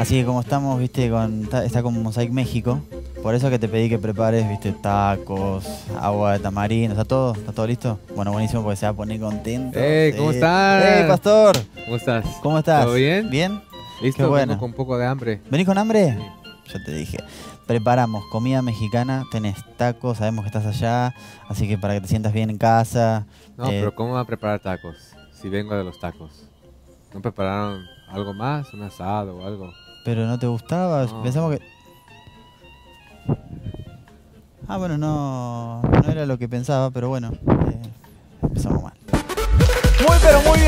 Así que como estamos, viste, está con Mosaic México, por eso que te pedí que prepares, viste, tacos, agua de tamarindo, ¿está todo listo? Bueno, buenísimo, porque se va a poner contento. Hey, ¿cómo estás? Hey, pastor. ¿Cómo estás? ¿Cómo estás? ¿Todo bien? ¿Bien? ¿Listo? Qué bueno. Vengo con un poco de hambre. ¿Venís con hambre? Sí. Yo te dije. Preparamos comida mexicana, tenés tacos, sabemos que estás allá, así que para que te sientas bien en casa. No, pero ¿cómo van a preparar tacos? Si vengo de los tacos. ¿No prepararon algo más? ¿Un asado o algo? Pero no te gustaba, No. pensamos que... Ah, bueno, no era lo que pensaba, pero bueno, empezamos mal. Muy pero muy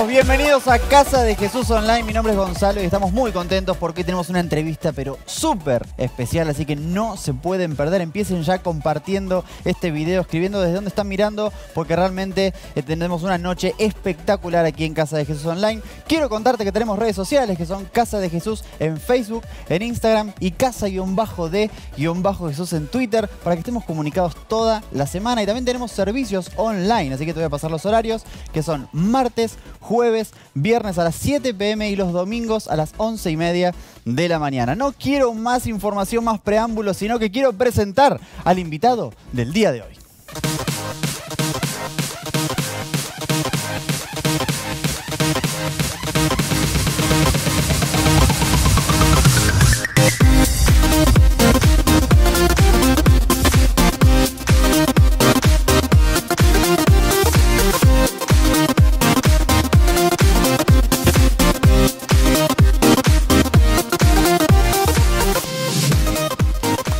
bienvenidos a Casa de Jesús Online. Mi nombre es Gonzalo y estamos muy contentos porque hoy tenemos una entrevista pero súper especial, así que no se pueden perder. Empiecen ya compartiendo este video, escribiendo desde dónde están mirando, porque realmente tenemos una noche espectacular aquí en Casa de Jesús Online. Quiero contarte que tenemos redes sociales que son Casa de Jesús en Facebook, en Instagram y Casa-de-Jesús en Twitter, para que estemos comunicados toda la semana. Y también tenemos servicios online, así que te voy a pasar los horarios, que son martes, jueves, viernes a las 7 p.m. y los domingos a las 11:30 de la mañana. No quiero más información, más preámbulos, sino que quiero presentar al invitado del día de hoy.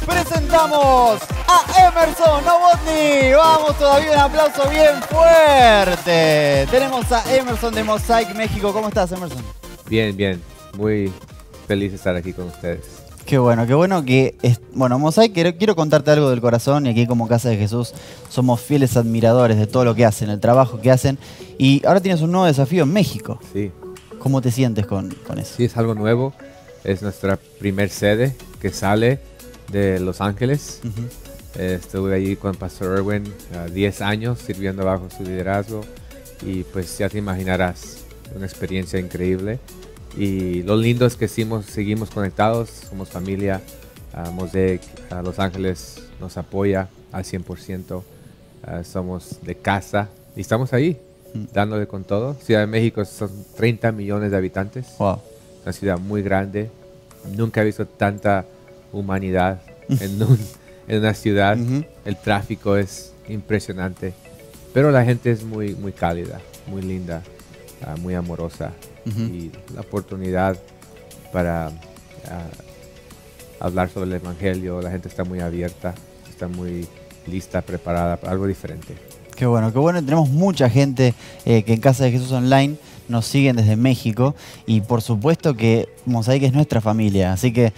Presentamos a Emerson Novotny. Vamos todavía, un aplauso bien fuerte. Tenemos a Emerson de Mosaic México. ¿Cómo estás, Emerson? Bien, bien. Muy feliz de estar aquí con ustedes. Qué bueno que... Bueno, Mosaic, quiero contarte algo del corazón, y aquí como Casa de Jesús somos fieles admiradores de todo lo que hacen, el trabajo que hacen. Y ahora tienes un nuevo desafío en México. Sí. ¿Cómo te sientes con eso? Sí, es algo nuevo. Es nuestra primer sede que sale de Los Ángeles. Estuve allí con Pastor Erwin 10 años sirviendo bajo su liderazgo, y pues ya te imaginarás, una experiencia increíble. Y lo lindo es que seguimos conectados, somos familia. Mosaic Los Ángeles nos apoya al 100%. Somos de casa y estamos ahí dándole con todo. Ciudad de México son 30 millones de habitantes. Wow. Una ciudad muy grande. Nunca he visto tanta humanidad en una ciudad. El tráfico es impresionante, pero la gente es muy, muy cálida, muy linda, muy amorosa. Y la oportunidad para hablar sobre el Evangelio, la gente está muy abierta, está muy lista, preparada para algo diferente. Qué bueno. Tenemos mucha gente que en Casa de Jesús Online nos siguen desde México, y por supuesto que Mosaic es nuestra familia, así que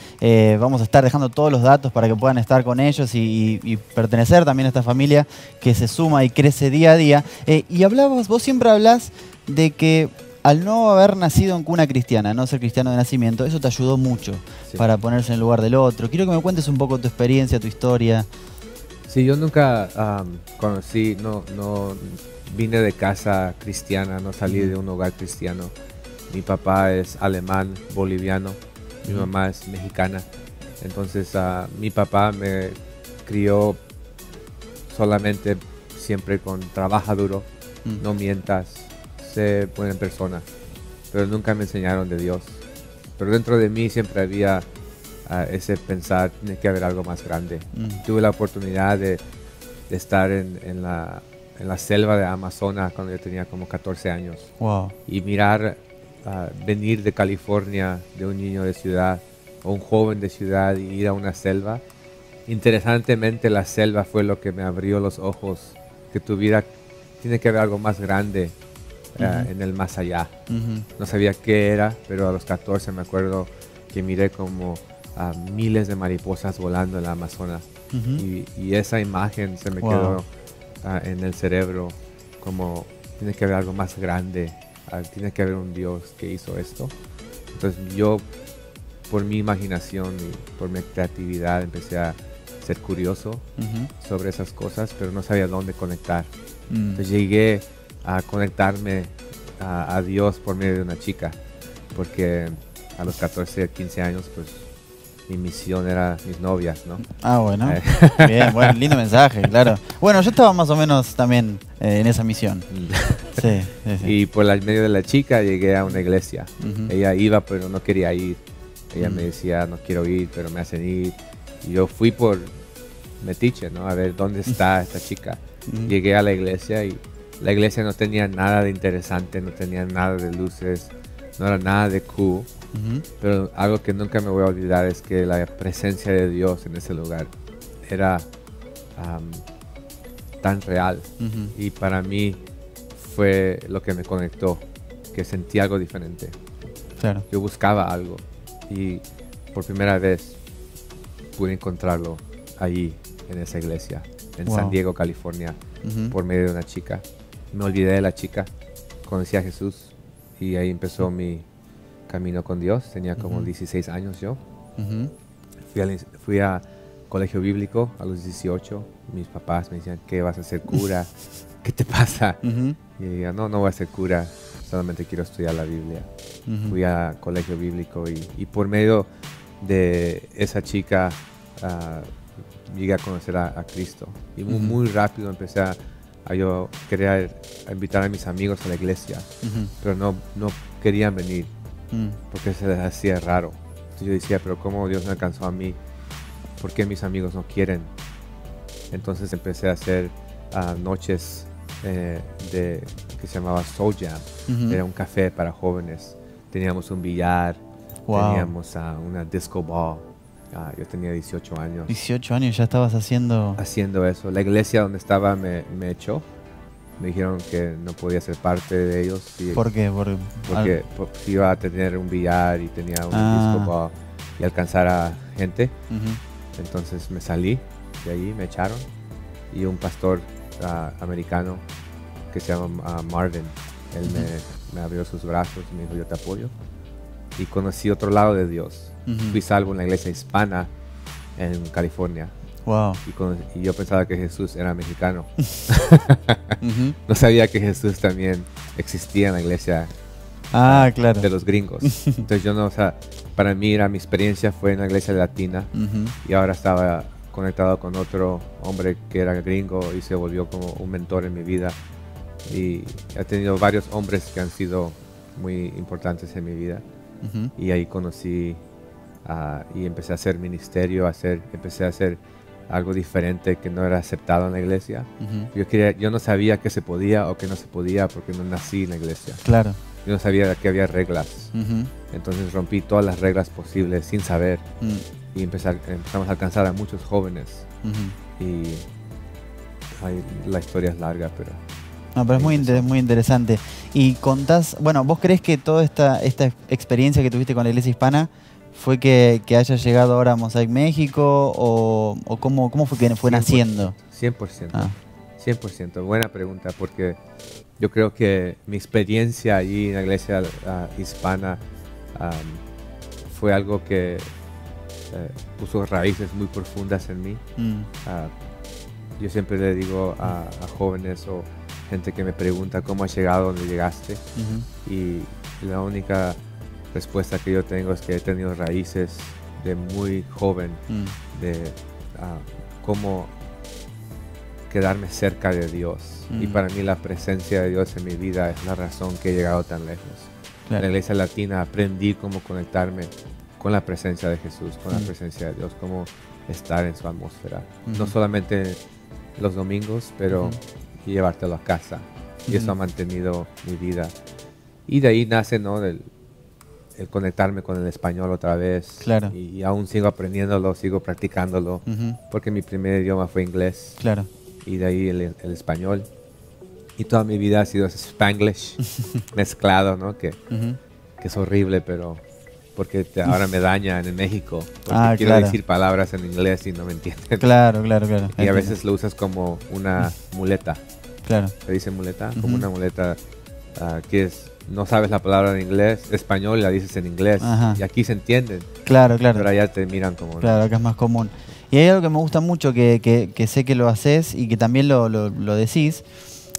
vamos a estar dejando todos los datos para que puedan estar con ellos y pertenecer también a esta familia que se suma y crece día a día. Y vos siempre hablás de que al no haber nacido en cuna cristiana, no ser cristiano de nacimiento, eso te ayudó mucho para ponerse en el lugar del otro. Quiero que me cuentes un poco tu experiencia, tu historia. Sí, yo nunca conocí, no vine de casa cristiana, no salí de un hogar cristiano. Mi papá es alemán, boliviano, mi mamá es mexicana. Entonces mi papá me crió solamente siempre con trabaja duro, no mientas, sé buena persona, pero nunca me enseñaron de Dios. Pero dentro de mí siempre había ese pensar, tiene que haber algo más grande. Tuve la oportunidad de estar en la selva de Amazonas cuando yo tenía como 14 años. Wow. Y mirar, venir de California, de un niño de ciudad o un joven de ciudad, y ir a una selva. Interesantemente, la selva fue lo que me abrió los ojos, que tiene que haber algo más grande en el más allá. No sabía qué era, pero a los 14 me acuerdo que miré como miles de mariposas volando en la Amazonas. Y esa imagen se me quedó en el cerebro, como tiene que haber algo más grande, tiene que haber un Dios que hizo esto. Entonces yo, por mi imaginación y por mi creatividad, empecé a ser curioso sobre esas cosas, pero no sabía dónde conectar. Entonces llegué a conectarme a Dios por medio de una chica, porque a los 14, 15 años, pues mi misión era mis novias, ¿no? Ah, bueno. Bien, bueno, lindo mensaje, claro. Bueno, yo estaba más o menos también en esa misión. Sí, sí, sí. Y por el medio de la chica llegué a una iglesia. Ujú. Ella iba, pero no quería ir. Ella me decía, no quiero ir, pero me hacen ir. Y yo fui por metiche, ¿no? A ver dónde está esta chica. Ujú. Llegué a la iglesia y la iglesia no tenía nada de interesante, no tenía nada de luces, no era nada de cool. Ujú. Pero algo que nunca me voy a olvidar es que la presencia de Dios en ese lugar era tan real. Ujú. Y para mí fue lo que me conectó, que sentí algo diferente. Claro. Yo buscaba algo y por primera vez pude encontrarlo allí en esa iglesia, en Wow. San Diego, California, Ujú. por medio de una chica. Me olvidé de la chica, conocí a Jesús y ahí empezó mi camino con Dios. Tenía como 16 años yo. Ujú. Fui a colegio bíblico a los 18. Mis papás me decían, ¿qué vas a ser cura? ¿Qué te pasa? Ujú. Y digo, no voy a ser cura, solamente quiero estudiar la Biblia. Ujú. Fui a colegio bíblico y por medio de esa chica llegué a conocer a Cristo. Y muy, Ujú. muy rápido empecé a yo querer invitar a mis amigos a la iglesia, Ujú. pero no querían venir Mm. porque se les hacía raro. Entonces yo decía, pero ¿cómo Dios me alcanzó a mí? ¿Por qué mis amigos no quieren? Entonces empecé a hacer noches que se llamaba Soul Jam. Ujú. Era un café para jóvenes. Teníamos un billar, Wow. teníamos una disco ball. Yo tenía 18 años 18 años ya estabas haciendo... haciendo eso. La iglesia donde estaba me echó. Me dijeron que no podía ser parte de ellos ¿Por qué? porque iba a tener un billar y tenía un disco ball y alcanzar a gente. Ujú. Entonces me salí de allí, me echaron. Y un pastor americano que se llama Marvin, él me abrió sus brazos y me dijo, yo te apoyo. Y conocí otro lado de Dios. Ujú. Fui salvo en la iglesia hispana en California. Wow. Y yo pensaba que Jesús era mexicano. Ujú. No sabía que Jesús también existía en la iglesia Ah, claro. de los gringos. Entonces yo no, o sea, para mí mi experiencia fue en la iglesia latina. Ujú. Y ahora estaba conectado con otro hombre que era gringo y se volvió como un mentor en mi vida. Y he tenido varios hombres que han sido muy importantes en mi vida. Ujú. Y ahí conocí y empecé a hacer ministerio, empecé a hacer algo diferente que no era aceptado en la iglesia. Ujú. Yo no sabía que se podía o que no se podía porque no nací en la iglesia. Claro. Yo no sabía que había reglas. Ujú. Entonces rompí todas las reglas posibles sin saber. Mm. Y empezamos a alcanzar a muchos jóvenes. Ujú. Y la historia es larga, pero... No, pero es muy interesante. Y contás, bueno, ¿vos crees que toda esta experiencia que tuviste con la iglesia hispana fue que haya llegado ahora a Mosaic México o cómo fue que fue 100%, naciendo? 100%. Ah. 100%. Buena pregunta, porque yo creo que mi experiencia allí en la iglesia hispana fue algo que puso raíces muy profundas en mí. Mm. Yo siempre le digo a jóvenes o gente que me pregunta cómo has llegado a donde llegaste, Ujú. y la única respuesta que yo tengo es que he tenido raíces de muy joven, Mm. de cómo quedarme cerca de Dios. Y para mí la presencia de Dios en mi vida es la razón que he llegado tan lejos. En la iglesia latina aprendí cómo conectarme con la presencia de Jesús, con la presencia de Dios, cómo estar en su atmósfera. No solamente los domingos, pero llevártelo a casa. Y eso ha mantenido mi vida. Y de ahí nace, ¿no?, el conectarme con el español otra vez. Claro. Y aún sigo aprendiéndolo, sigo practicándolo, Ujú. porque mi primer idioma fue inglés. Claro. Y de ahí el español. Y toda mi vida ha sido Spanglish mezclado, ¿no? Que Ujú. es horrible, pero porque ahora me daña en México. Porque quiero claro. decir palabras en inglés y no me entienden. Claro. Y a Entiendo. veces lo usas como una muleta. Claro. ¿Se dice muleta? Ujú. Como una muleta que no sabes la palabra en inglés, español, y la dices en inglés. Ajá. Y aquí se entienden. Claro. Pero allá te miran como... Claro, acá es más común. Y hay algo que me gusta mucho, que sé que lo haces y que también lo decís,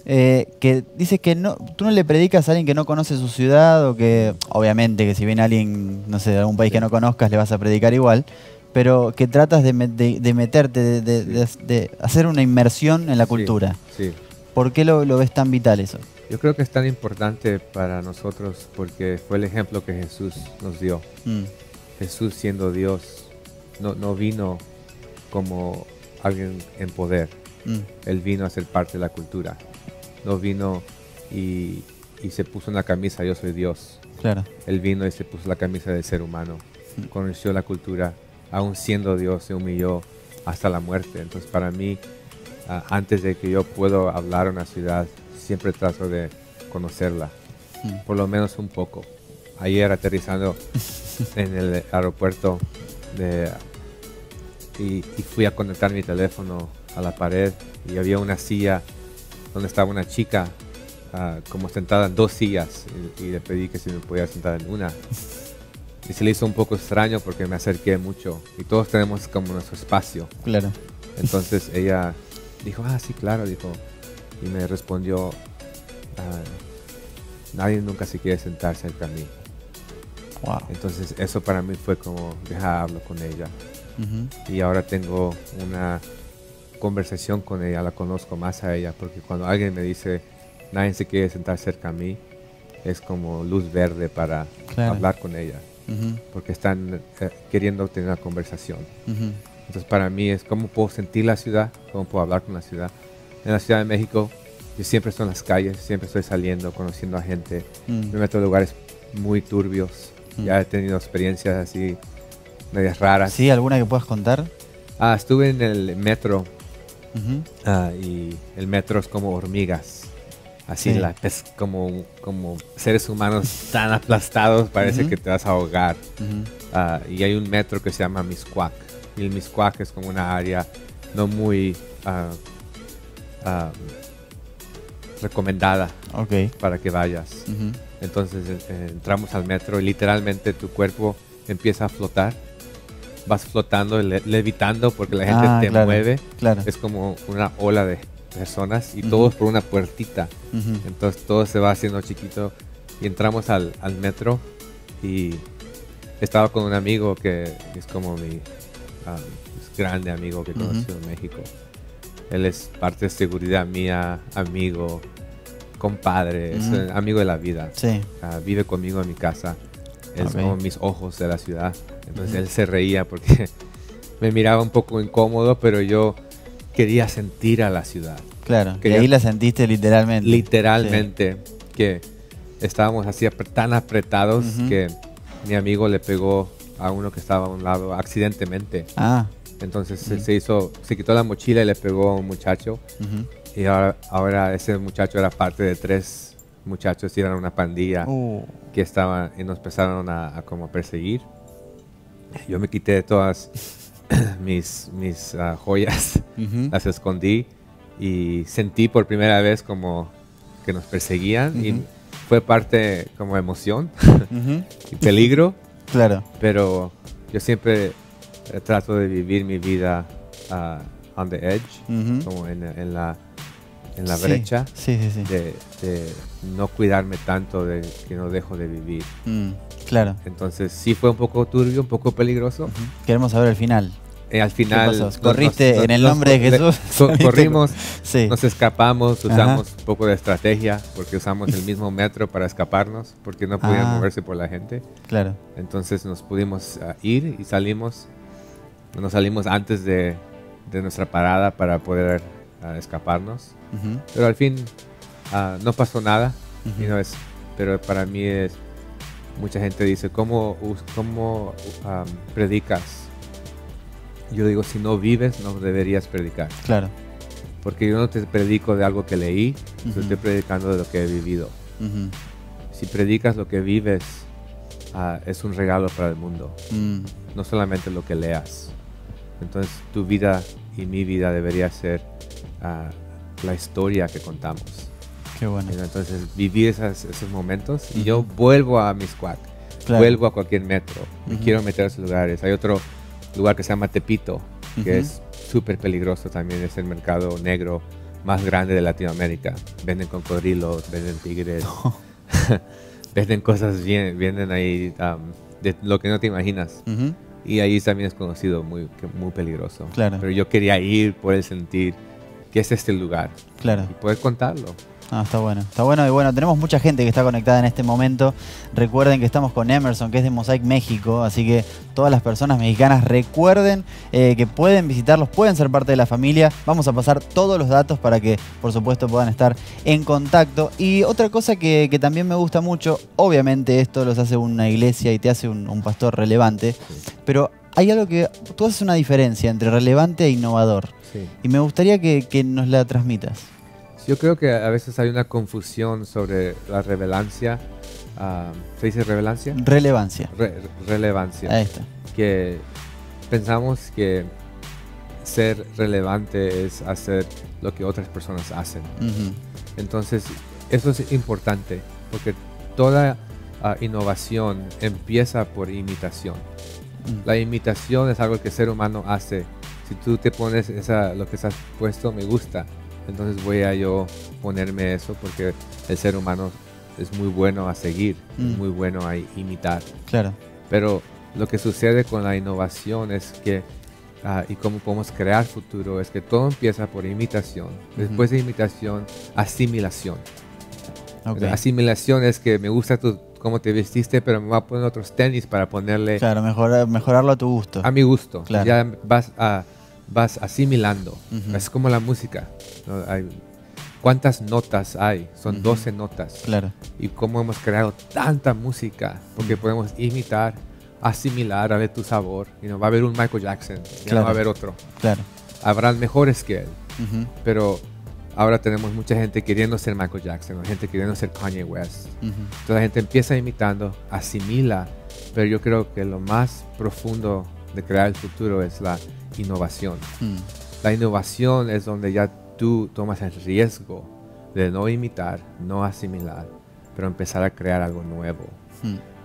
que dice que no, tú no le predicas a alguien que no conoce su ciudad, o que, obviamente, que si viene alguien, no sé, de algún país que no conozcas, le vas a predicar igual, pero que tratas de meterte, de hacer una inmersión en la cultura. Sí. ¿Por qué lo ves tan vital eso? Yo creo que es tan importante para nosotros porque fue el ejemplo que Jesús nos dio. Jesús, siendo Dios, no vino como alguien en poder. Él vino a ser parte de la cultura. No vino y se puso una camisa, yo soy Dios. Claro. Él vino y se puso la camisa del ser humano. Conoció la cultura. Aún siendo Dios, se humilló hasta la muerte. Entonces, para mí, antes de que yo pueda hablar a una ciudad, siempre trato de conocerla, por lo menos un poco. Ayer, aterrizando en el aeropuerto, y fui a conectar mi teléfono a la pared, y había una silla donde estaba una chica como sentada en 2 sillas, y le pedí que si me podía sentar en una. Y se le hizo un poco extraño porque me acerqué mucho, y todos tenemos como nuestro espacio. Claro. Entonces ella dijo, sí, claro, dijo, y me respondió, nadie nunca se quiere sentar cerca a mí. Wow. Entonces eso para mí fue como, hablo con ella. Y ahora tengo una conversación con ella, la conozco más a ella, porque cuando alguien me dice, nadie se quiere sentar cerca a mí, es como luz verde para hablar con ella. Porque están queriendo tener una conversación. Entonces para mí es cómo puedo sentir la ciudad, cómo puedo hablar con la ciudad. En la Ciudad de México yo siempre estoy en las calles, siempre estoy saliendo, conociendo a gente. Me meto en lugares muy turbios. Ya he tenido experiencias así medias raras. ¿Sí? ¿Alguna que puedas contar? Estuve en el metro. Y el metro es como hormigas. Así como seres humanos tan aplastados, parece que te vas a ahogar. Y hay un metro que se llama Mixcoac. Y el Mixcoac es como una área no muy recomendada para que vayas. Entonces entramos al metro y literalmente tu cuerpo empieza a flotar. Vas flotando, levitando porque la gente te mueve. Claro. Es como una ola de personas y todos por una puertita. Entonces todo se va haciendo chiquito y entramos al metro, y estaba con un amigo que es como mi grande amigo que conocí en México. Él es parte de seguridad mía, amigo, compadre, es amigo de la vida. Vive conmigo en mi casa. Es como mis ojos de la ciudad. Entonces él se reía porque me miraba un poco incómodo, pero yo quería sentir a la ciudad. Claro, y ahí la sentiste literalmente. Literalmente, que estábamos así tan apretados que mi amigo le pegó a uno que estaba a un lado accidentalmente. Entonces se quitó la mochila y le pegó a un muchacho. Y ahora ese muchacho era parte de 3 muchachos y eran una pandilla que estaban y nos empezaron a como perseguir. Yo me quité todas mis joyas, las escondí y sentí por primera vez como que nos perseguían y fue parte como emoción y peligro. Claro. Pero yo siempre trato de vivir mi vida on the edge, como en la brecha, de no cuidarme tanto de que no dejo de vivir. Claro. Entonces sí fue un poco turbio, un poco peligroso. Queremos saber el final. Al final corriste en el nombre de Jesús. Corrimos, nos escapamos, usamos un poco de estrategia porque usamos el mismo metro para escaparnos porque no podían moverse por la gente. Claro. Entonces nos pudimos ir y salimos. Nos salimos antes de nuestra parada para poder escaparnos. Pero al fin no pasó nada. Pero para mí mucha gente dice, ¿cómo predicas? Yo digo, si no vives, no deberías predicar. Claro. Porque yo no te predico de algo que leí, yo estoy predicando de lo que he vivido. Si predicas lo que vives, es un regalo para el mundo. No solamente lo que leas. Entonces tu vida y mi vida debería ser la historia que contamos. Qué bueno. Entonces vivir esos momentos y yo vuelvo a Mixcoac, vuelvo a cualquier metro, me quiero meter a esos lugares. Hay otro lugar que se llama Tepito, que es súper peligroso también, es el mercado negro, más grande de Latinoamérica. Venden cocodrilos, venden tigres, venden cosas vienen ahí de lo que no te imaginas. Y ahí también es conocido muy peligroso. Claro. Pero yo quería ir por el sentir que es este lugar. Claro. Y poder contarlo. Ah, está bueno. Está bueno y bueno, tenemos mucha gente que está conectada en este momento. Recuerden que estamos con Emerson, que es de Mosaic México, así que todas las personas mexicanas recuerden que pueden visitarlos, pueden ser parte de la familia. Vamos a pasar todos los datos para que, por supuesto, puedan estar en contacto. Y otra cosa que también me gusta mucho, obviamente esto los hace una iglesia y te hace un pastor relevante, Sí. pero hay algo que tú haces una diferencia entre relevante e innovador. Sí. Y me gustaría que nos la transmitas. Yo creo que a veces hay una confusión sobre la relevancia. ¿Se dice relevancia? Relevancia. Relevancia. Ahí está. Que pensamos que ser relevante es hacer lo que otras personas hacen. Entonces, eso es importante porque toda innovación empieza por imitación. La imitación es algo que el ser humano hace. Si tú te pones lo que estás puesto, me gusta. Entonces voy a yo ponerme eso porque el ser humano es muy bueno a seguir, es muy bueno a imitar. Claro. Pero lo que sucede con la innovación es que, y cómo podemos crear futuro, es que todo empieza por imitación. Después de imitación, asimilación. Okay. Asimilación es que me gusta cómo te vestiste, pero me voy a poner otros tenis para ponerle Claro, mejorarlo a tu gusto. a mi gusto. Claro. Ya vas asimilando. Es como la música, ¿no? ¿Cuántas notas hay? Son 12 notas. Claro. Y cómo hemos creado tanta música, porque podemos imitar, asimilar, a ver tu sabor. Va a haber un Michael Jackson, ya Claro. no va a haber otro. Claro. Habrán mejores que él, pero ahora tenemos mucha gente queriendo ser Michael Jackson, o gente queriendo ser Kanye West. Entonces la gente empieza imitando, asimila, pero yo creo que lo más profundo de crear el futuro es la innovación. La innovación es donde ya tú tomas el riesgo de no imitar, no asimilar, pero empezar a crear algo nuevo.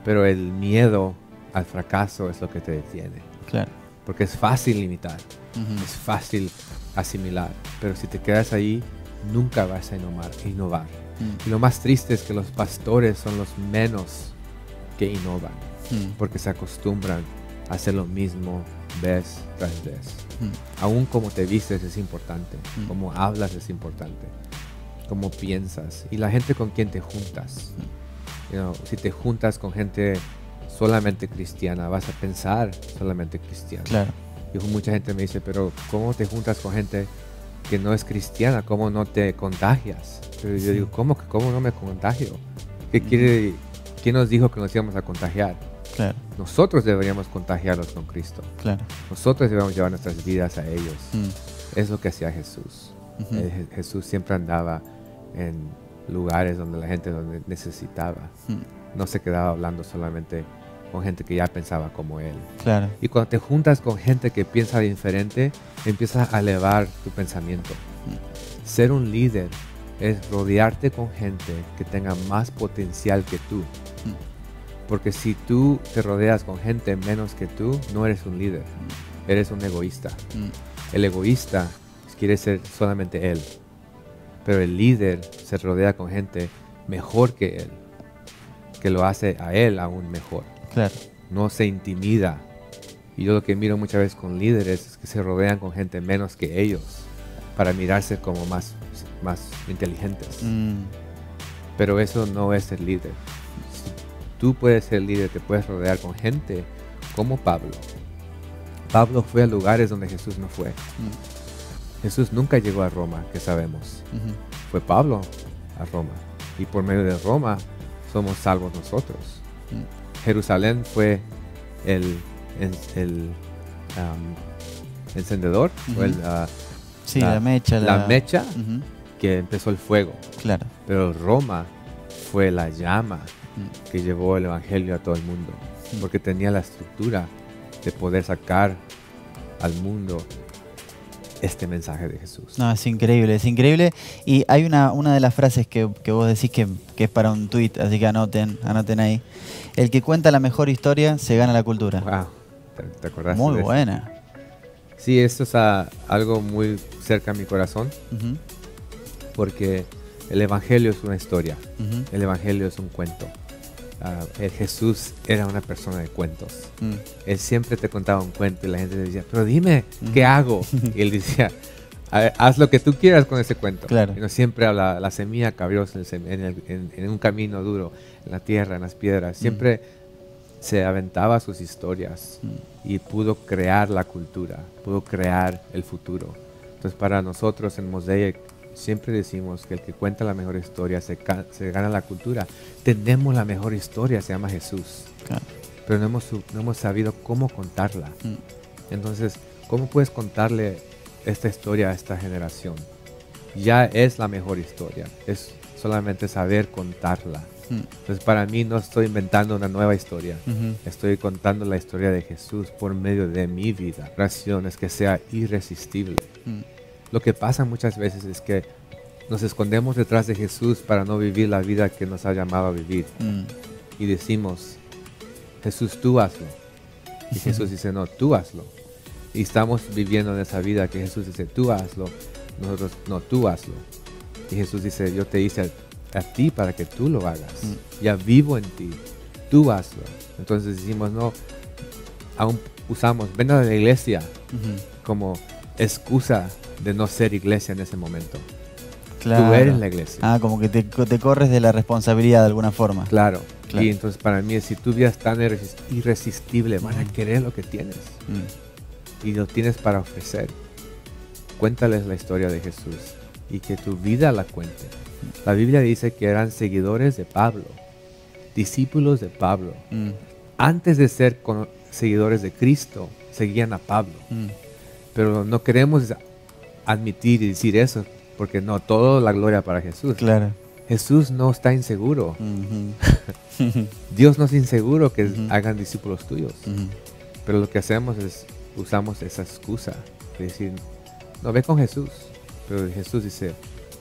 Pero el miedo al fracaso es lo que te detiene. Claro. Porque es fácil imitar, es fácil asimilar, pero si te quedas ahí, nunca vas a innovar. Y lo más triste es que los pastores son los menos que innovan, porque se acostumbran a hacer lo mismo vez tras vez. Aún como te vistes es importante, como hablas es importante, como piensas y la gente con quien te juntas. Si te juntas con gente solamente cristiana, vas a pensar solamente cristiano. Claro. Y mucha gente me dice, pero ¿cómo te juntas con gente que no es cristiana? ¿Cómo no te contagias? Pero yo digo, ¿cómo no me contagio? ¿Quién nos dijo que nos íbamos a contagiar? Claro. Nosotros deberíamos contagiarlos con Cristo. Claro. Nosotros debemos llevar nuestras vidas a ellos. Es lo que hacía Jesús. Jesús siempre andaba en lugares donde la gente lo necesitaba. No se quedaba hablando solamente con gente que ya pensaba como él. Claro. Y cuando te juntas con gente que piensa diferente, empiezas a elevar tu pensamiento. Ser un líder es rodearte con gente que tenga más potencial que tú. Porque si tú te rodeas con gente menos que tú, no eres un líder, eres un egoísta. El egoísta quiere ser solamente él, pero el líder se rodea con gente mejor que él, que lo hace a él aún mejor. Claro. No se intimida. Y yo lo que miro muchas veces con líderes es que se rodean con gente menos que ellos para mirarse como más inteligentes. Pero eso no es ser líder. Tú puedes ser líder, te puedes rodear con gente como Pablo. Pablo fue a lugares donde Jesús no fue. Jesús nunca llegó a Roma, que sabemos. Fue Pablo a Roma. Y por medio de Roma somos salvos nosotros. Jerusalén fue el encendedor, o sí, la mecha. La mecha que empezó el fuego. Claro. Pero Roma fue la llama que llevó el evangelio a todo el mundo, porque tenía la estructura de poder sacar al mundo este mensaje de Jesús. No, es increíble, es increíble. Y hay una de las frases que vos decís que es para un tweet, así que anoten ahí. El que cuenta la mejor historia se gana la cultura. Wow, ¿te acordás? Muy buena. Sí, esto es algo muy cerca a mi corazón. porque el Evangelio es una historia, Ujú. el Evangelio es un cuento. Jesús era una persona de cuentos. Él siempre te contaba un cuento y la gente decía, pero dime, ¿qué hago? Y él decía, haz lo que tú quieras con ese cuento. Claro. Y no siempre habla, la semilla cayó en un camino duro, en la tierra, en las piedras. Siempre se aventaba sus historias y pudo crear la cultura, pudo crear el futuro. Entonces para nosotros en Mosaic siempre decimos que el que cuenta la mejor historia se gana la cultura. Tenemos la mejor historia, se llama Jesús. Claro. Pero no hemos sabido cómo contarla. Entonces, ¿cómo puedes contarle esta historia a esta generación? Ya es la mejor historia. Es solamente saber contarla. Entonces, para mí no estoy inventando una nueva historia. Estoy contando la historia de Jesús por medio de mi vida. Oración es que sea irresistible. Lo que pasa muchas veces es que nos escondemos detrás de Jesús para no vivir la vida que nos ha llamado a vivir. Y decimos, Jesús, tú hazlo. Y Jesús dice, no, tú hazlo. Y estamos viviendo en esa vida que Jesús dice, tú hazlo. Nosotros, no, tú hazlo. Y Jesús dice, yo te hice a ti para que tú lo hagas. Ya vivo en ti. Tú hazlo. Entonces decimos, no, aún usamos, ven a la iglesia como excusa de no ser iglesia en ese momento. Claro. Tú eres la iglesia. Como que te corres de la responsabilidad de alguna forma. Claro. Y entonces para mí, si tu vida es tan irresistible, van a querer lo que tienes. Y lo tienes para ofrecer. Cuéntales la historia de Jesús y que tu vida la cuente. La Biblia dice que eran seguidores de Pablo, discípulos de Pablo. Antes de ser seguidores de Cristo, seguían a Pablo. Pero no queremos admitir y decir eso, porque no, toda la gloria para Jesús. Claro. Jesús no está inseguro. Dios no es inseguro que hagan discípulos tuyos. Pero lo que hacemos es, usamos esa excusa de decir, no, ve con Jesús. Pero Jesús dice,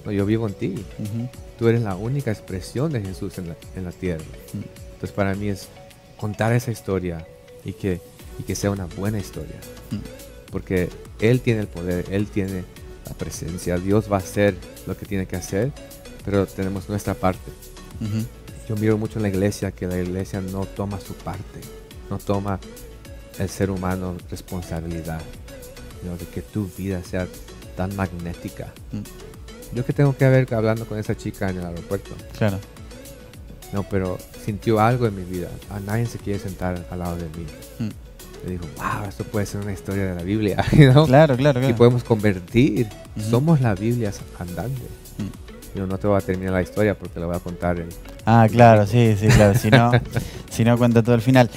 no, yo vivo en ti. Tú eres la única expresión de Jesús en la tierra. Entonces para mí es contar esa historia y que sea una buena historia. Porque Él tiene el poder, Él tiene la presencia. Dios va a hacer lo que tiene que hacer, pero tenemos nuestra parte. Yo miro mucho en la iglesia que la iglesia no toma su parte, no toma el ser humano responsabilidad, de que tu vida sea tan magnética. Yo que tengo que ver hablando con esa chica en el aeropuerto. Claro. No, pero sintió algo en mi vida. A nadie se quiere sentar al lado de mí. Le digo, wow, esto puede ser una historia de la Biblia, ¿no? Claro. Y podemos convertir. Somos la Biblia andante. Yo no te voy a terminar la historia porque la voy a contar. Claro, sí, claro. Si no cuenta todo el final.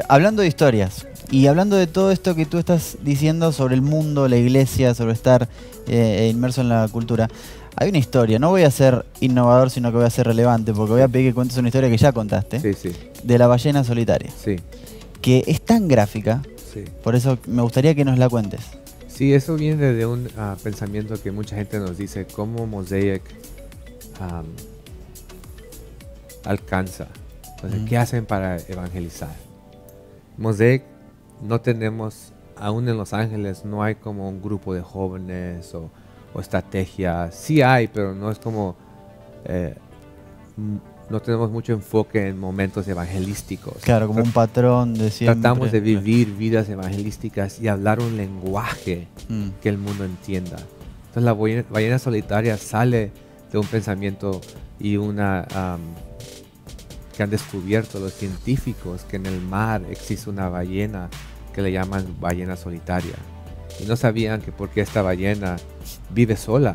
Hablando de historias y hablando de todo esto que tú estás diciendo sobre el mundo, la iglesia, sobre estar inmerso en la cultura, hay una historia. No voy a ser innovador, sino que voy a ser relevante, porque voy a pedir que cuentes una historia que ya contaste. Sí. De la ballena solitaria. Sí. Que es tan gráfica, por eso me gustaría que nos la cuentes. Sí, eso viene de un pensamiento que mucha gente nos dice, cómo Mosaic alcanza. Entonces, ¿qué hacen para evangelizar? Mosaic no tenemos, aún en Los Ángeles, no hay como un grupo de jóvenes o estrategia. Sí hay, pero no es como... no tenemos mucho enfoque en momentos evangelísticos. Claro, como un patrón de siempre. Tratamos de vivir vidas evangelísticas y hablar un lenguaje que el mundo entienda. Entonces la ballena solitaria sale de un pensamiento y que han descubierto los científicos que en el mar existe una ballena que le llaman ballena solitaria. Y no sabían que porque esta ballena vive sola,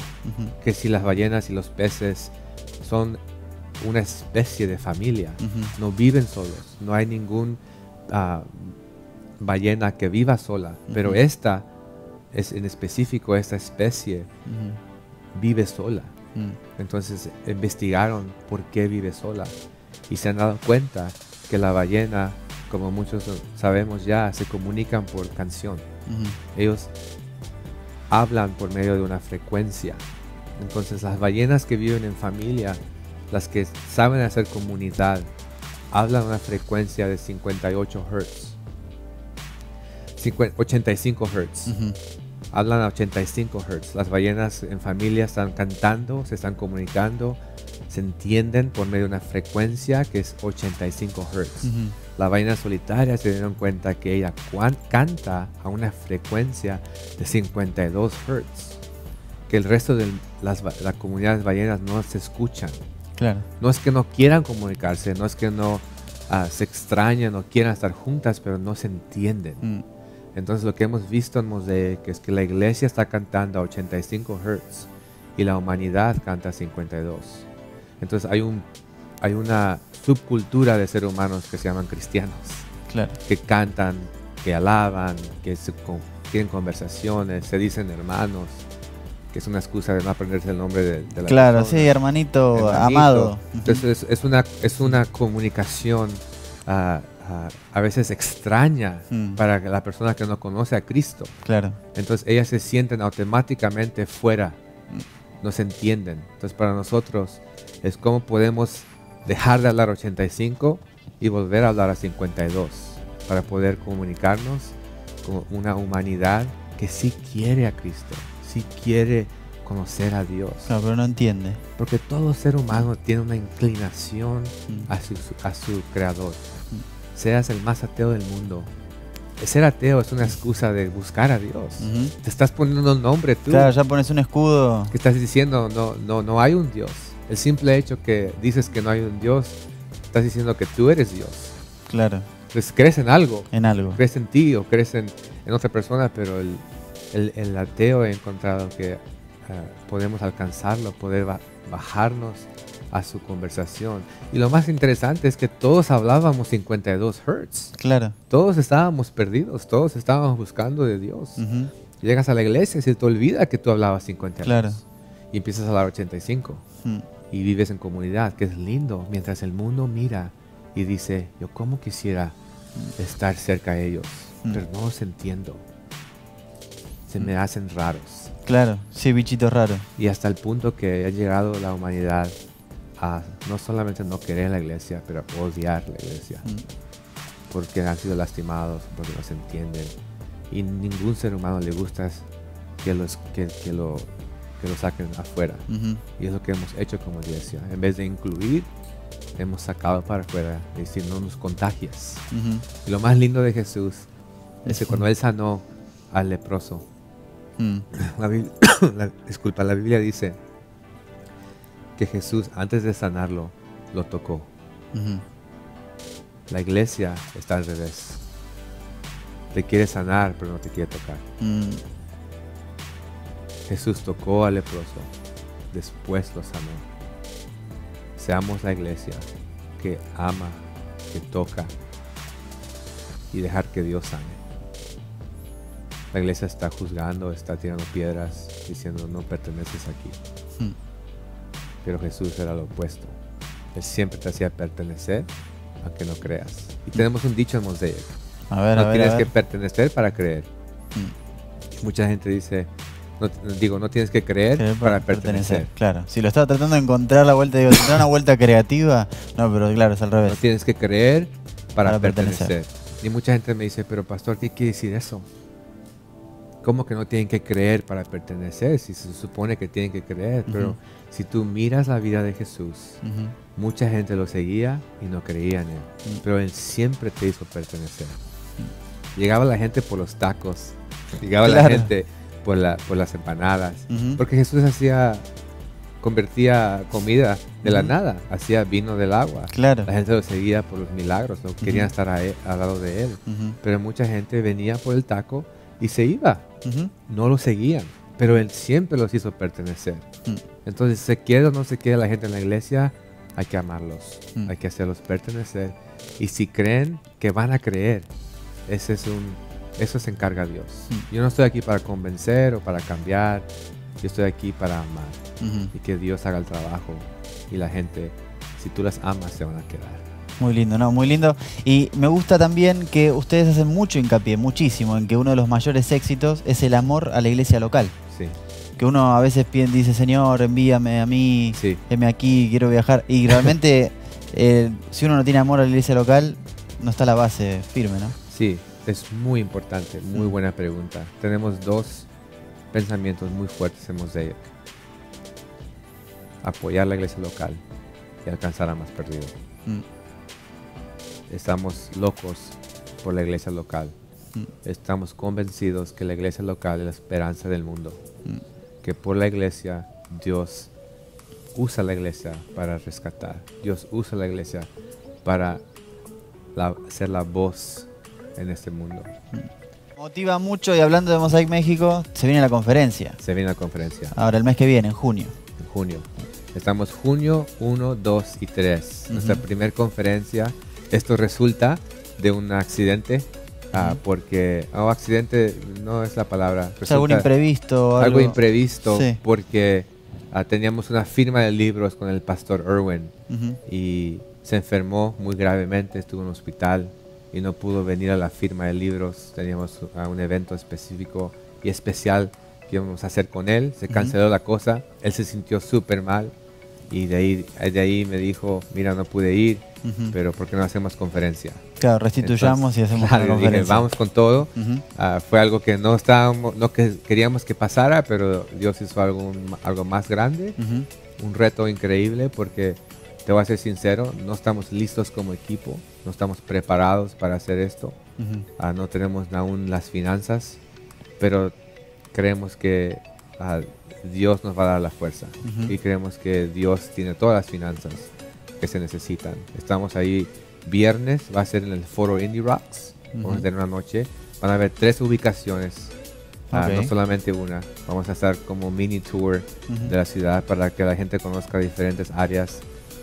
que si las ballenas y los peces son una especie de familia, no viven solos, no hay ningún ballena que viva sola, pero esta es en específico, esta especie vive sola. Entonces investigaron por qué vive sola y se han dado cuenta que la ballena, como muchos sabemos ya, se comunican por canción. Ellos hablan por medio de una frecuencia. Entonces las ballenas que viven en familia, las que saben hacer comunidad, hablan una frecuencia de 58 Hz. 85 Hz. hablan a 85 Hz. Las ballenas en familia están cantando, se están comunicando, se entienden por medio de una frecuencia que es 85 Hz. La ballena solitaria se dieron cuenta que ella canta a una frecuencia de 52 Hz, que el resto de la comunidad de ballenas no se escuchan. Claro. No es que no quieran comunicarse, no es que no se extrañan o quieran estar juntas, pero no se entienden. Entonces lo que hemos visto en Mosaic es que la iglesia está cantando a 85 Hz y la humanidad canta a 52. Entonces hay una subcultura de seres humanos que se llaman cristianos. Claro. Que cantan, que alaban, que tienen conversaciones, se dicen hermanos, que es una excusa de no aprenderse el nombre de la Claro, persona. sí, hermanito amado. Entonces es una comunicación a veces extraña para la persona que no conoce a Cristo. Claro. Entonces ellas se sienten automáticamente fuera, no se entienden. Entonces para nosotros es cómo podemos dejar de hablar 85 y volver a hablar a 52 para poder comunicarnos con una humanidad que sí quiere a Cristo, sí quiere conocer a Dios. Claro, pero no entiende. Porque todo ser humano tiene una inclinación a su creador. Seas el más ateo del mundo. Ser ateo es una excusa de buscar a Dios. Te estás poniendo un nombre tú. Claro, ya pones un escudo. Que estás diciendo no hay un Dios. El simple hecho que dices que no hay un Dios, estás diciendo que tú eres Dios. Claro. Pues crees en algo. En algo. Crees en ti o crees en otra persona, pero el ateo he encontrado que podemos alcanzarlo, poder bajarnos a su conversación. Y lo más interesante es que todos hablábamos 52 Hz. Claro. Todos estábamos perdidos, todos estábamos buscando de Dios. Llegas a la iglesia y se te olvida que tú hablabas 52. Claro. Y empiezas a hablar 85. Y vives en comunidad, que es lindo, mientras el mundo mira y dice, yo cómo quisiera estar cerca de ellos, pero no los entiendo. Se me hacen raros. Claro, sí, bichitos raros. Y hasta el punto que ha llegado la humanidad a no solamente no querer la iglesia, pero a odiar la iglesia. Porque han sido lastimados, porque no se entienden. Y ningún ser humano le gusta que lo saquen afuera. Y es lo que hemos hecho como iglesia. En vez de incluir, hemos sacado para afuera. Es decir, no nos contagias. Y lo más lindo de Jesús es que cuando Él sanó al leproso, la Biblia dice que Jesús, antes de sanarlo, lo tocó. La iglesia está al revés. Te quiere sanar, pero no te quiere tocar. Jesús tocó al leproso, después lo sanó. Seamos la iglesia que ama, que toca y dejar que Dios sane. La iglesia está juzgando, está tirando piedras, diciendo no perteneces aquí. Pero Jesús era lo opuesto. Él siempre te hacía pertenecer, aunque no creas. Y tenemos un dicho en Mosaic. No tienes que pertenecer para creer. Mucha gente dice, no tienes que creer para pertenecer. Claro, si lo estaba tratando de encontrar la vuelta, ¿tendrá una vuelta creativa? No, pero claro, es al revés. No tienes que creer para pertenecer. Y mucha gente me dice, pero pastor, ¿qué quiere decir eso? ¿Cómo que no tienen que creer para pertenecer? Si se supone que tienen que creer. Pero si tú miras la vida de Jesús, mucha gente lo seguía y no creía en Él. Pero Él siempre te hizo pertenecer. Llegaba la gente por los tacos. Llegaba la gente por las empanadas. Porque Jesús convertía comida de la nada. Hacía vino del agua. Claro. La gente lo seguía por los milagros. Querían estar al lado de Él. Pero mucha gente venía por el taco y se iba. No lo seguían, pero Él siempre los hizo pertenecer. Entonces, se quede o no se quede la gente en la iglesia, hay que amarlos, hay que hacerlos pertenecer. Y si creen que van a creer, eso se encarga Dios. Yo no estoy aquí para convencer o para cambiar, yo estoy aquí para amar. Y que Dios haga el trabajo. Y la gente, si tú las amas, se van a quedar. Muy lindo, ¿no? Muy lindo. Y me gusta también que ustedes hacen mucho hincapié, muchísimo, en que uno de los mayores éxitos es el amor a la iglesia local. Sí. Que uno a veces dice, Señor, envíame a mí, heme aquí, quiero viajar. Y realmente, si uno no tiene amor a la iglesia local, no está la base firme, ¿no? Sí, es muy importante, muy buena pregunta. Tenemos dos pensamientos muy fuertes en Mosaic. Apoyar la iglesia local y alcanzar a más perdidos. Estamos locos por la iglesia local. Estamos convencidos que la iglesia local es la esperanza del mundo. Que por la iglesia, Dios usa la iglesia para rescatar. Dios usa la iglesia para ser la voz en este mundo. Motiva mucho, y hablando de Mosaic México, se viene la conferencia. Se viene la conferencia. Ahora, el mes que viene, en junio. En junio. Estamos junio 1, 2 y 3. Nuestra primera conferencia. Esto resulta de un accidente. Porque accidente no es la palabra. Es algún imprevisto. Algo imprevisto, sí. Porque teníamos una firma de libros con el pastor Erwin y se enfermó muy gravemente, estuvo en un hospital y no pudo venir a la firma de libros. Teníamos un evento específico y especial que íbamos a hacer con él. Se canceló la cosa, él se sintió súper mal y de ahí me dijo, mira, no pude ir, pero ¿por qué no hacemos conferencia? Claro, restituyamos. Entonces, y hacemos claro, una conferencia. Dije, vamos con todo. Fue algo que no queríamos que pasara, pero Dios hizo algo más grande, un reto increíble, porque te voy a ser sincero, no estamos listos como equipo, no estamos preparados para hacer esto, no tenemos aún las finanzas, pero creemos que Dios nos va a dar la fuerza y creemos que Dios tiene todas las finanzas que se necesitan. Estamos ahí viernes, va a ser en el foro Indie Rocks, vamos a tener una noche, van a haber 3 ubicaciones, no solamente una. Vamos a estar como mini tour de la ciudad para que la gente conozca diferentes áreas,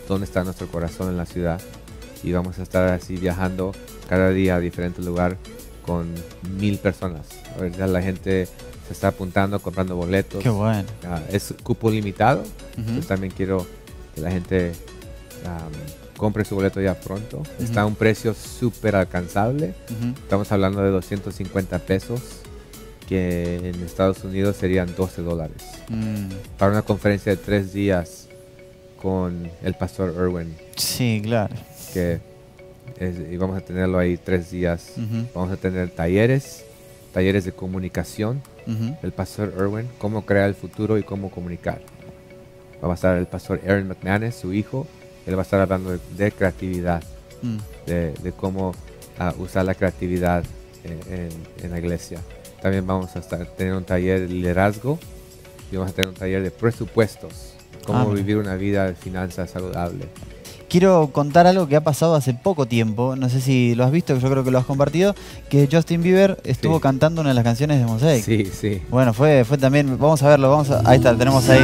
dónde está nuestro corazón en la ciudad, y vamos a estar así viajando cada día a diferente lugar con 1000 personas. Ahorita la gente se está apuntando, comprando boletos. Qué bueno. Es cupo limitado, yo también quiero que la gente compre su boleto ya pronto. Está a un precio súper alcanzable. Estamos hablando de 250 pesos, que en Estados Unidos serían $12. Para una conferencia de 3 días con el pastor Erwin. Sí, claro. Y vamos a tenerlo ahí 3 días. Vamos a tener talleres de comunicación. El pastor Erwin, cómo crear el futuro y cómo comunicar. Va a estar el pastor Aaron McManus, su hijo. Él va a estar hablando de creatividad, de cómo usar la creatividad en la iglesia. También vamos a tener un taller de liderazgo y vamos a tener un taller de presupuestos, cómo vivir una vida de finanzas saludable. Quiero contar algo que ha pasado hace poco tiempo, no sé si lo has visto, yo creo que lo has compartido, que Justin Bieber estuvo cantando una de las canciones de Mosaic. Sí, sí. Bueno, fue también, vamos a verlo, ahí está, lo tenemos ahí.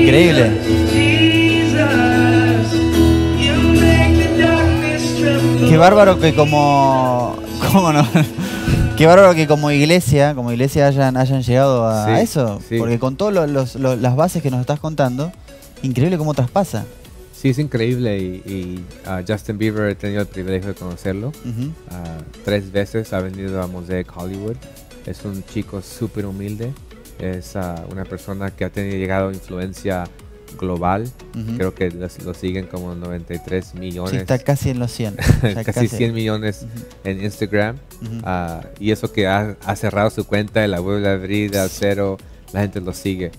Increíble. Qué bárbaro que ¿cómo no? Qué bárbaro que como iglesia hayan llegado a eso, porque con todas las bases que nos estás contando, increíble cómo traspasa. Sí, es increíble y Justin Bieber he tenido el privilegio de conocerlo. 3 veces ha venido a Mosaic Hollywood. Es un chico súper humilde. Es una persona que ha llegado a influencia global. Creo que lo siguen como 93 millones. Sí, está casi en los 100. casi 100 millones en Instagram. Y eso que ha cerrado su cuenta y la vuelve a abrir al cero. La gente lo sigue.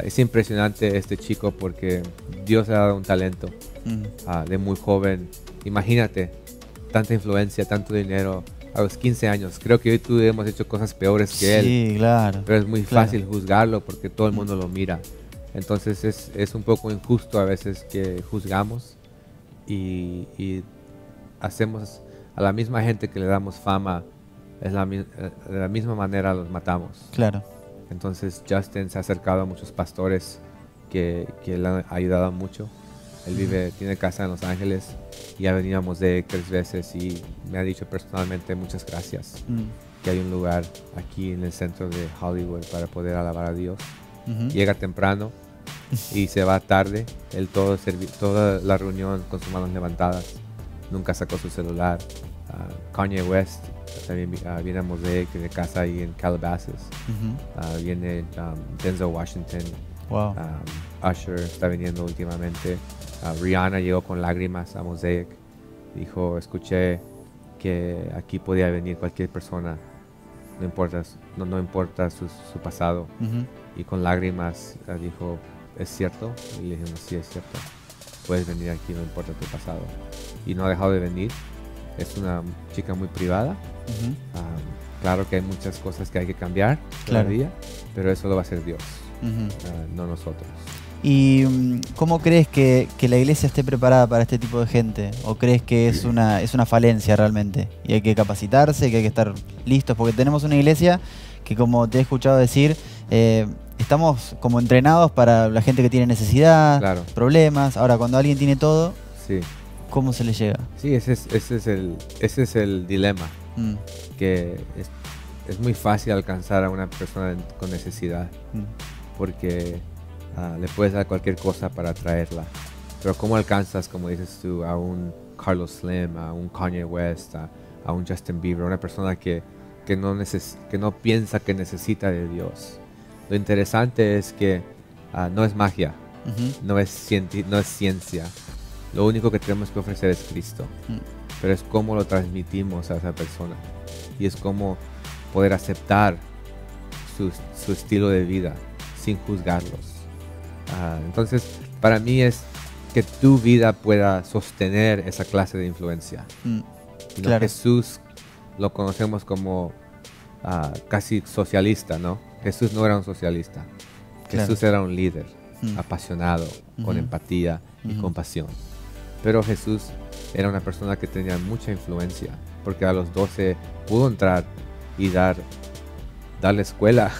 Es impresionante este chico porque Dios le ha dado un talento de muy joven. Imagínate, tanta influencia, tanto dinero. A los 15 años. Creo que hoy tú hemos hecho cosas peores que él. Sí, claro. Pero es muy fácil juzgarlo porque todo el mundo lo mira. Entonces es un poco injusto a veces que juzgamos y hacemos a la misma gente que le damos fama, de la misma manera los matamos. Claro. Entonces Justin se ha acercado a muchos pastores que le han ayudado mucho. Él tiene casa en Los Ángeles y ha venido a Mosaic 3 veces y me ha dicho personalmente muchas gracias. Que hay un lugar aquí en el centro de Hollywood para poder alabar a Dios. Llega temprano y se va tarde. Él toda la reunión con sus manos levantadas. Nunca sacó su celular. Kanye West también viene a Mosaic, tiene casa ahí en Calabasas. Viene Denzel Washington. Wow. Usher está viniendo últimamente. Rihanna llegó con lágrimas a Mosaic. Dijo, escuché que aquí podía venir cualquier persona no importa su pasado. Y con lágrimas dijo, ¿es cierto? Y le dijimos, sí, es cierto. Puedes venir aquí, no importa tu pasado. Y no ha dejado de venir. Es una chica muy privada. Claro que hay muchas cosas que hay que cambiar todavía, pero eso lo va a hacer Dios, no nosotros. ¿Y cómo crees que la iglesia esté preparada para este tipo de gente? ¿O crees que es una falencia realmente? Y hay que capacitarse, que hay que estar listos, porque tenemos una iglesia que, como te he escuchado decir, estamos como entrenados para la gente que tiene necesidad, problemas. Ahora, cuando alguien tiene todo, ¿cómo se le llega? Sí, ese es el dilema. Que es muy fácil alcanzar a una persona con necesidad, porque le puedes dar cualquier cosa para atraerla. Pero ¿cómo alcanzas, como dices tú, a un Carlos Slim, a un Kanye West, a un Justin Bieber, una persona que no piensa que necesita de Dios? Lo interesante es que no es magia, no es ciencia. Lo único que tenemos que ofrecer es Cristo. Pero es cómo lo transmitimos a esa persona. Y es cómo poder aceptar su estilo de vida sin juzgarlos. Entonces, para mí es que tu vida pueda sostener esa clase de influencia. Jesús lo conocemos como casi socialista, ¿no? Jesús no era un socialista. Jesús era un líder apasionado, con empatía y compasión. Pero Jesús era una persona que tenía mucha influencia, porque a los 12 pudo entrar y darle escuela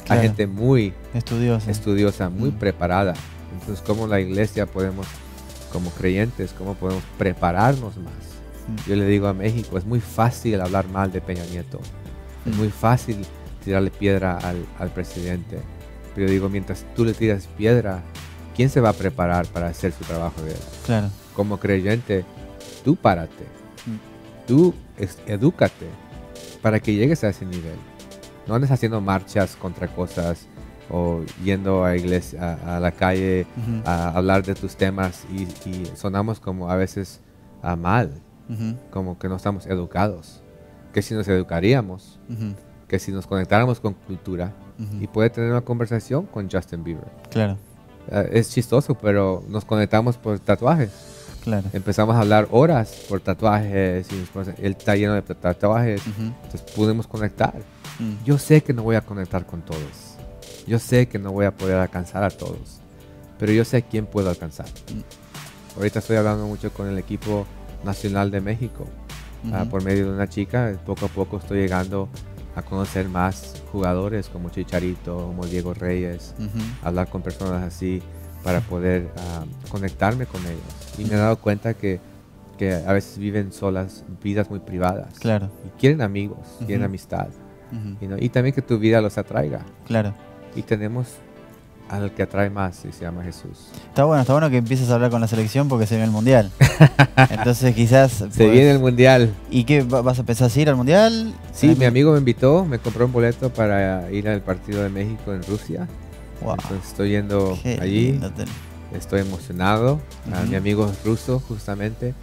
a gente muy estudiosa, muy preparada. Entonces, ¿cómo la iglesia podemos, como creyentes, cómo podemos prepararnos más? Yo le digo a México, es muy fácil hablar mal de Peña Nieto, es muy fácil tirarle piedra al presidente, pero digo, mientras tú le tiras piedra, ¿quién se va a preparar para hacer su trabajo de él? Como creyente, tú párate, tú edúcate para que llegues a ese nivel. No andes haciendo marchas contra cosas o yendo a iglesia, a la calle a hablar de tus temas y sonamos como a veces mal, como que no estamos educados. Que si nos educaríamos, que si nos conectáramos con cultura y poder tener una conversación con Justin Bieber. Es chistoso, pero nos conectamos por tatuajes. Empezamos a hablar horas por tatuajes y después él está lleno de tatuajes, entonces pudimos conectar. Yo sé que no voy a conectar con todos, yo sé que no voy a poder alcanzar a todos, pero yo sé a quién puedo alcanzar. Ahorita estoy hablando mucho con el equipo nacional de México, por medio de una chica. Poco a poco estoy llegando a conocer más jugadores como Chicharito, como Diego Reyes, hablar con personas así para poder conectarme con ellos. Y me he dado cuenta que a veces viven solas, vidas muy privadas. Y quieren amigos, quieren amistad. Y también que tu vida los atraiga. Y tenemos al que atrae más y se llama Jesús. Está bueno que empieces a hablar con la selección porque se viene el Mundial. Entonces quizás... Se viene el Mundial. ¿Y qué? ¿Vas a empezar a ir al Mundial? Sí, mi amigo me invitó, me compró un boleto para ir al partido de México en Rusia. Entonces estoy yendo allí. Estoy emocionado. Mi amigo es ruso, justamente.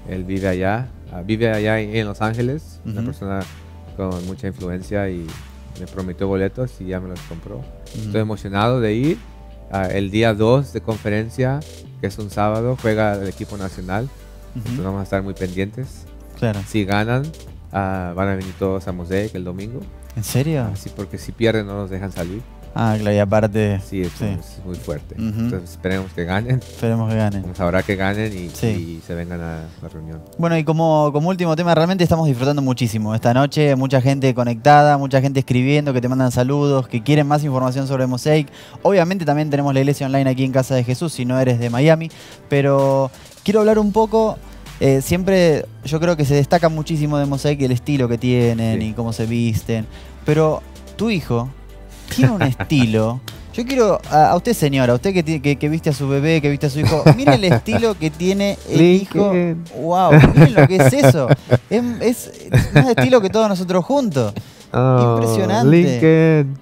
Él vive allá en Los Ángeles. Una persona con mucha influencia y me prometió boletos y ya me los compró. Estoy emocionado de ir. El día 2 de conferencia, que es un sábado, juega el equipo nacional. Entonces vamos a estar muy pendientes. Si ganan, van a venir todos a Mosaic el domingo. ¿En serio? Sí, porque si pierden no nos dejan salir. Claro, y aparte... Sí, es muy fuerte. Entonces esperemos que ganen. Habrá que ganen y se vengan a la reunión. Bueno, y como último tema, realmente estamos disfrutando muchísimo esta noche. Mucha gente conectada, mucha gente escribiendo, que te mandan saludos, que quieren más información sobre Mosaic. Obviamente también tenemos la iglesia online aquí en Casa de Jesús, si no eres de Miami. Pero quiero hablar un poco... siempre yo creo que se destaca muchísimo de Mosaic el estilo que tienen y cómo se visten. Pero tu hijo... tiene un estilo. Yo quiero, a usted señora, a usted que viste a su bebé, que viste a su hijo, mire el estilo que tiene el hijo. ¡Wow! Miren lo que es eso. Es más estilo que todos nosotros juntos. Impresionante. Lincoln.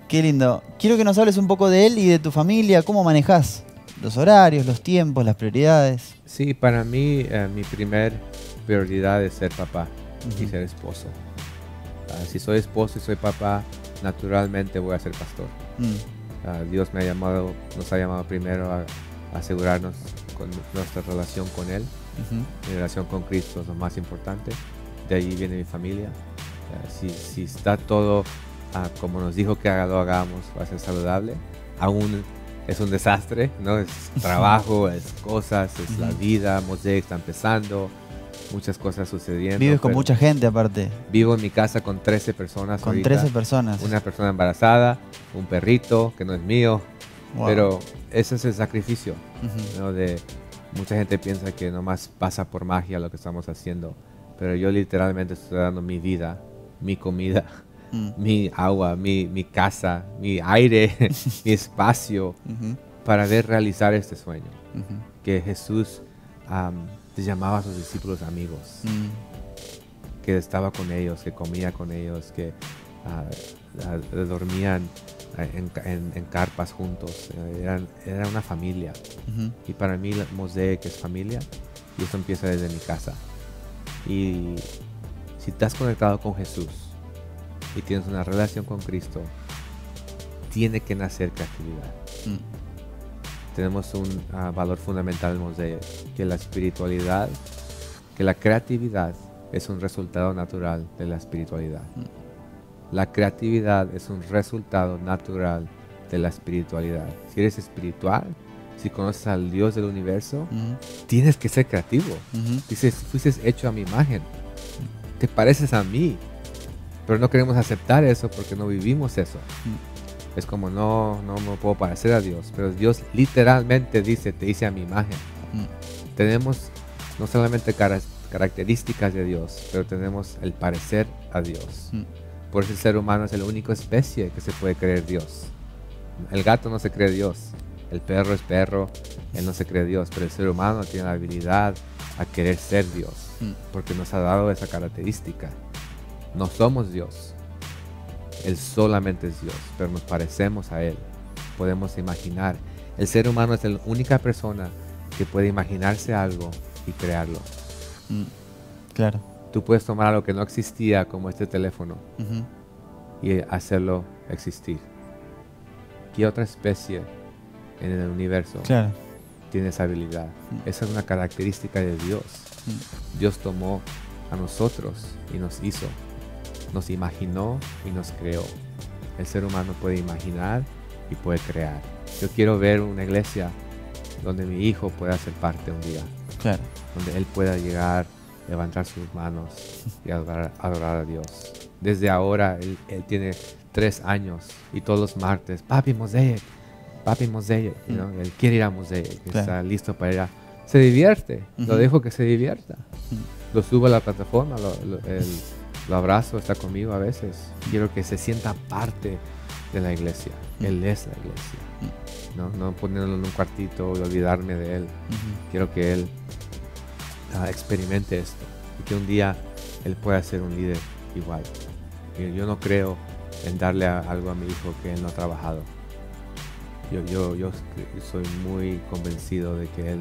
Qué lindo. Quiero que nos hables un poco de él y de tu familia. ¿Cómo manejás los horarios, los tiempos, las prioridades? Sí, para mí mi primer prioridad es ser papá y ser esposo. Si soy esposo y soy papá, naturalmente voy a ser pastor. Dios nos ha llamado primero a asegurarnos con nuestra relación con Él. Mi relación con Cristo es lo más importante. De ahí viene mi familia. Si está todo como nos dijo que lo hagamos, va a ser saludable. Aún es un desastre, ¿no? Es trabajo, es cosas, es la vida. Mosaic está empezando, muchas cosas sucediendo. Vives con mucha gente aparte. Vivo en mi casa con 13 personas. Con ahorita. 13 personas. Una persona embarazada, un perrito que no es mío. Wow. Pero ese es el sacrificio, ¿no? Mucha gente piensa que nomás pasa por magia lo que estamos haciendo. Pero yo literalmente estoy dando mi vida, mi comida, mi agua, mi casa, mi aire, mi espacio para ver realizar este sueño. Que Jesús llamaba a sus discípulos amigos, que estaba con ellos, que comía con ellos, que dormían en carpas juntos. Era una familia. Y para mí Mosaic es familia, y eso empieza desde mi casa. Y si estás conectado con Jesús y tienes una relación con Cristo, tiene que nacer creatividad. Tenemos un valor fundamental en Mosaic, que la espiritualidad, que la creatividad es un resultado natural de la espiritualidad. La creatividad es un resultado natural de la espiritualidad. Si eres espiritual, si conoces al Dios del universo, tienes que ser creativo. Dices, fuiste hecho a mi imagen. Te pareces a mí. Pero no queremos aceptar eso porque no vivimos eso. Es como, no me puedo parecer a Dios. Pero Dios literalmente dice, te hice a mi imagen. Tenemos no solamente características de Dios, pero tenemos el parecer a Dios. Por eso el ser humano es la única especie que se puede creer Dios. El gato no se cree Dios. El perro es perro, él no se cree Dios, pero el ser humano tiene la habilidad a querer ser Dios, porque nos ha dado esa característica. No somos Dios, Él solamente es Dios, pero nos parecemos a Él, podemos imaginar. El ser humano es la única persona que puede imaginarse algo y crearlo. Claro. Tú puedes tomar algo que no existía, como este teléfono, y hacerlo existir. ¿Qué otra especie en el universo tiene esa habilidad? Esa es una característica de Dios. Dios tomó a nosotros y nos hizo, nos imaginó y nos creó. El ser humano puede imaginar y puede crear. Yo quiero ver una iglesia donde mi hijo pueda ser parte un día, donde él pueda llegar, levantar sus manos y adorar a Dios. Desde ahora él tiene 3 años y todos los martes, papi Mosaic, ¿no? Él quiere ir a Mosaic, está listo para ir se divierte, lo dejo que se divierta, lo subo a la plataforma, lo abrazo, está conmigo a veces. Quiero que se sienta parte de la iglesia. Él es la iglesia, no ponerlo en un cuartito y olvidarme de él. Quiero que él experimente esto y que un día él pueda ser un líder igual. Yo no creo en darle algo a mi hijo que él no ha trabajado. Yo soy muy convencido de que él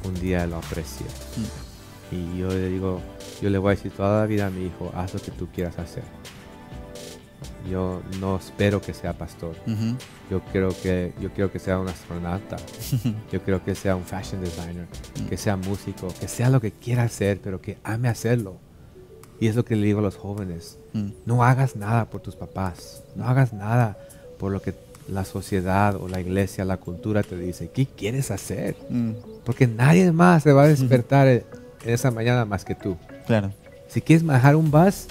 un día lo aprecie. Y yo le voy a decir toda la vida a mi hijo, haz lo que tú quieras hacer. Yo no espero que sea pastor. Yo quiero que sea un astronauta. Yo quiero que sea un fashion designer, que sea músico, que sea lo que quiera hacer, pero que ame hacerlo. Y es lo que le digo a los jóvenes. No hagas nada por tus papás. No hagas nada por lo que la sociedad o la iglesia, la cultura te dice. ¿Qué quieres hacer? Porque nadie más se va a despertar en esa mañana más que tú. Claro. Si quieres manejar un bus,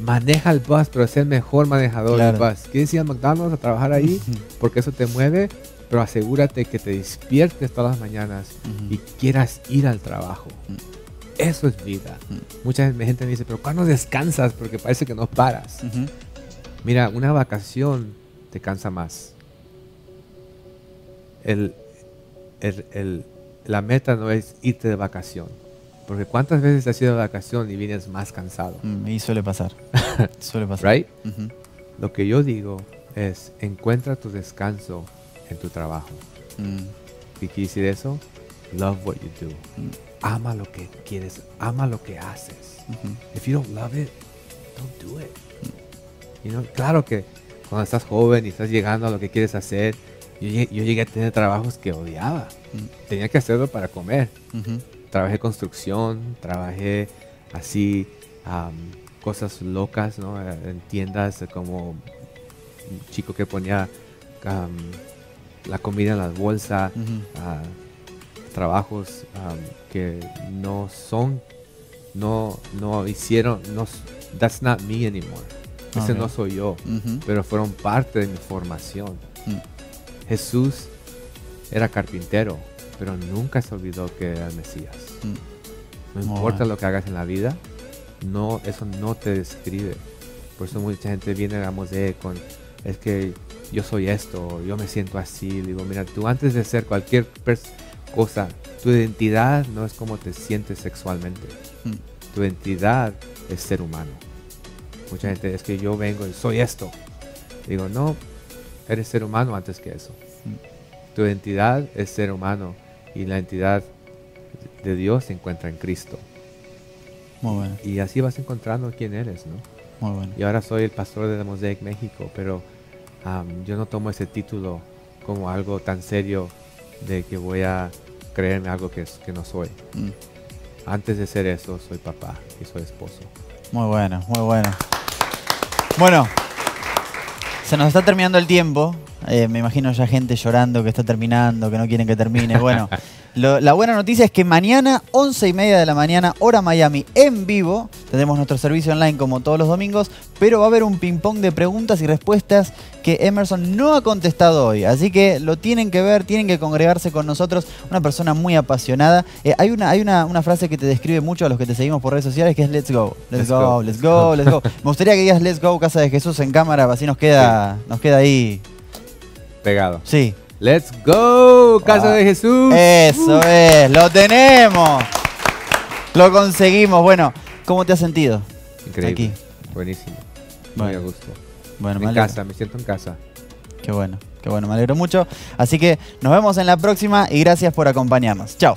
maneja el bus, pero sé el mejor manejador del bus. ¿Quieres ir a McDonald's a trabajar ahí? Porque eso te mueve, pero asegúrate que te despiertes todas las mañanas y quieras ir al trabajo. Eso es vida. Mucha gente me dice, pero ¿cuándo descansas? Porque parece que no paras. Mira, una vacación te cansa más. La meta no es irte de vacación. Porque ¿cuántas veces has ido de vacación y vienes más cansado? Y suele pasar. Suele pasar. Right? Lo que yo digo es, encuentra tu descanso en tu trabajo. ¿Qué quiere decir eso? Love what you do. Ama lo que quieres. Ama lo que haces. If you don't love it, don't do it. Claro que cuando estás joven y estás llegando a lo que quieres hacer, yo llegué a tener trabajos que odiaba. Tenía que hacerlo para comer. Trabajé construcción, trabajé así, cosas locas, ¿no? En tiendas, como un chico que ponía la comida en la bolsa, trabajos que no hicieron, that's not me anymore. Ese no soy yo, pero fueron parte de mi formación. Jesús era carpintero, pero nunca se olvidó que era el Mesías. No importa lo que hagas en la vida, eso no te describe. Por eso mucha gente viene a Mosaic con, es que yo soy esto, yo me siento así. Digo, mira, tú antes de ser cualquier cosa, tu identidad no es como te sientes sexualmente. Tu identidad es ser humano. Mucha gente, es que yo vengo y soy esto. Digo, no, eres ser humano antes que eso. Tu identidad es ser humano y la identidad de Dios se encuentra en Cristo. Muy bueno. Y así vas encontrando quién eres, ¿no? Muy bueno. Y ahora soy el pastor de Mosaic México, pero yo no tomo ese título como algo tan serio de que voy a creerme algo que no soy. Antes de ser eso, soy papá y soy esposo. Muy bueno, muy bueno. Bueno, se nos está terminando el tiempo. Me imagino ya gente llorando que está terminando, que no quieren que termine. Bueno, la buena noticia es que mañana, 11:30 de la mañana, hora Miami, en vivo, tendremos nuestro servicio online como todos los domingos, pero va a haber un ping-pong de preguntas y respuestas que Emerson no ha contestado hoy. Así que lo tienen que ver, tienen que congregarse con nosotros. Una persona muy apasionada. Hay una frase que te describe mucho a los que te seguimos por redes sociales, que es let's go, let's go, let's go, let's go. Me gustaría que digas let's go, Casa de Jesús en cámara, así nos queda ahí pegado. Sí. Let's go, Casa de Jesús. Eso es, lo tenemos. Lo conseguimos. Bueno, ¿cómo te has sentido? Increíble. Aquí. Buenísimo. Muy a gusto. Bueno, en casa, me siento en casa. Qué bueno, me alegro mucho. Así que nos vemos en la próxima y gracias por acompañarnos. Chao.